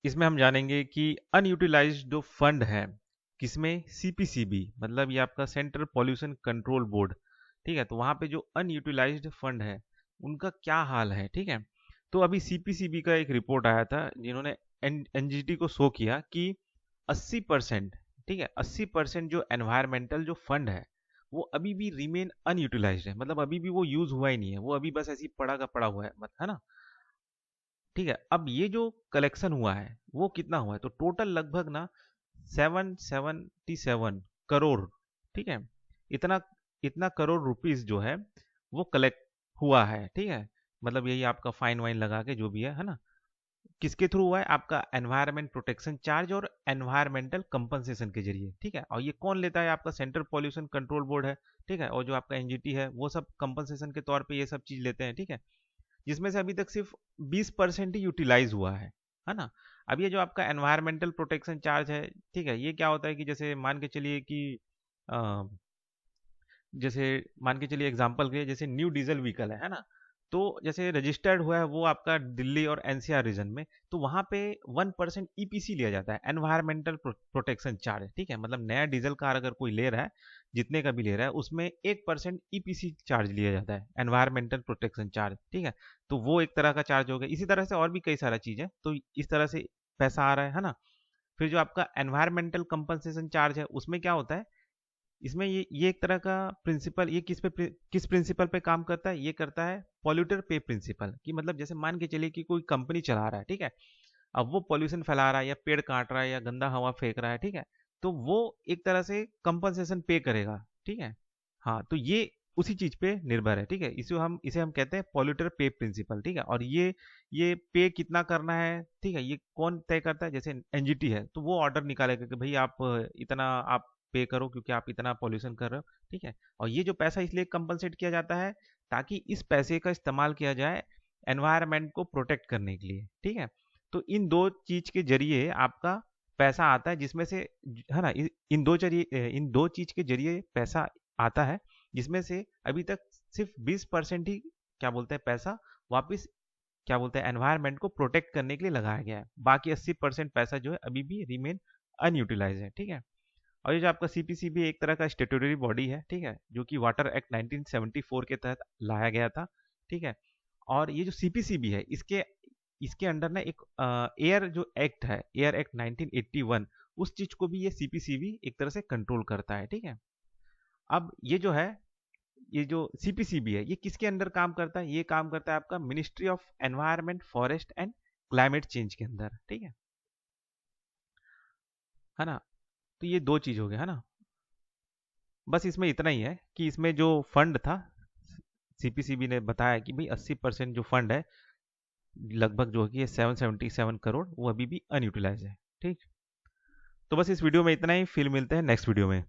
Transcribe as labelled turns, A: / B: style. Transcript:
A: इसमें हम जानेंगे कि अनयूटिलाइज्ड जो फंड है किसमें, सीपीसीबी मतलब ये आपका सेंट्रल पॉल्यूशन कंट्रोल बोर्ड, ठीक है। तो वहाँ पे जो अनयूटिलाइज्ड फंड है उनका क्या हाल है, ठीक है। तो अभी सीपीसीबी का एक रिपोर्ट आया था जिन्होंने एनजीटी को शो किया कि 80%, ठीक है, 80% जो एनवायरमेंटल जो फंड है वो अभी भी रिमेन अनयूटिलाइज्ड है, मतलब अभी भी वो यूज हुआ ही नहीं है, वो अभी बस ऐसी पड़ा का पड़ा हुआ है ना। ठीक है, अब ये जो कलेक्शन हुआ है वो कितना हुआ है, तो टोटल लगभग ना 777 करोड़, ठीक है, इतना इतना करोड़ रुपीस जो है वो कलेक्ट हुआ है, ठीक है। मतलब यही आपका फाइन वाइन लगा के जो भी है ना, किसके थ्रू हुआ है, आपका एनवायरमेंट प्रोटेक्शन चार्ज और एनवायरमेंटल कंपनसेशन के जरिए, ठीक है। और ये कौन लेता है, आपका सेंट्रल पॉल्यूशन कंट्रोल बोर्ड है, ठीक है। और जो आपका एनजीटी है वो सब कंपनसेशन के तौर पे ये सब चीज लेते हैं, ठीक है। जिसमें से अभी तक सिर्फ 20% ही यूटिलाइज हुआ है ना। अब ये जो आपका एनवायरमेंटल प्रोटेक्शन चार्ज है, ठीक है, ये क्या होता है कि जैसे मान के चलिए कि अ, जैसे मान के चलिए एग्जांपल के, जैसे न्यू डीजल व्हीकल है ना, तो जैसे रजिस्टर्ड हुआ है वो आपका दिल्ली और एनसीआर रीजन में, तो वहां पे 1% ईपीसी लिया जाता है, एनवायरमेंटल प्रोटेक्शन चार्ज, ठीक है। मतलब नया डीजल कार अगर कोई ले रहा है, जितने का भी ले रहा है, उसमें 1% ईपीसी चार्ज लिया जाता है, एनवायरमेंटल प्रोटेक्शन चार्ज, ठीक है। तो वो एक तरह का चार्ज हो गया, इसी तरह से और भी कई सारा चीज है, तो इस तरह से पैसा आ रहा है ना। फिर जो आपका एनवायरमेंटल कंपनसेशन चार्ज है उसमें क्या होता है, इसमें ये एक तरह का प्रिंसिपल, ये किस प्रिंसिपल पे काम करता है, ये करता है पॉल्यूटर पे प्रिंसिपल, कि मतलब जैसे मान के चलिए कि कोई कंपनी चला रहा है, ठीक है, अब वो पॉल्यूशन फैला रहा है या पेड़ काट रहा है या गंदा हवा फेंक रहा है, ठीक है, तो वो एक तरह से कंपनसेशन पे करेगा, ठीक है। हाँ, तो ये उसी चीज पे निर्भर है, ठीक है। इसे हम कहते हैं पॉल्यूटर पे प्रिंसिपल, ठीक है। और ये पे कितना करना है, ठीक है, ये कौन तय करता है, जैसे एनजीटी है तो वो ऑर्डर निकालेगा कि भाई आप इतना आप पे करो क्योंकि आप इतना पॉल्यूशन कर रहे हो, ठीक है। और ये जो पैसा इसलिए कंपनसेट किया जाता है ताकि इस पैसे का इस्तेमाल किया जाए एनवायरनमेंट को प्रोटेक्ट करने के लिए, ठीक है। तो इन दो चीज के जरिए आपका पैसा आता है, जिसमें से है ना, इन दो चीज के जरिए पैसा आता है, जिसमें से अभी तक सिर्फ 20% ही क्या बोलते हैं पैसा वापस क्या बोलते हैं एनवायरनमेंट को प्रोटेक्ट करने के लिए लगाया गया है, बाकी 80% पैसा जो है अभी भी रिमेन अनयूटिलाइज है, ठीक है। और ये जो आपका सीपीसीबी एक तरह का स्टेटूटरी बॉडी है, ठीक है, जो कि वाटर एक्ट 1974 के तहत लाया गया था, ठीक है। और ये जो सीपीसीबी है इसके इसके अंडर ना एक एयर जो एक्ट है, एयर एक्ट 1981, उस चीज को भी ये सीपीसीबी एक तरह से कंट्रोल करता है, ठीक है। अब ये जो है, ये जो सीपीसीबी है ये किसके अंडर काम करता है, ये काम करता है आपका ministry of environment forest and climate change के अंदर, ठीक है ना। तो ये दो चीज हो गया है ना। बस इसमें इतना ही है कि इसमें जो फंड था, सीपीसीबी ने बताया कि भाई 80% जो फंड है लगभग जो कि 777 करोड़ वो अभी भी अनयूटिलाइज है, ठीक। तो बस इस वीडियो में इतना ही, फिर मिलते हैं नेक्स्ट वीडियो में।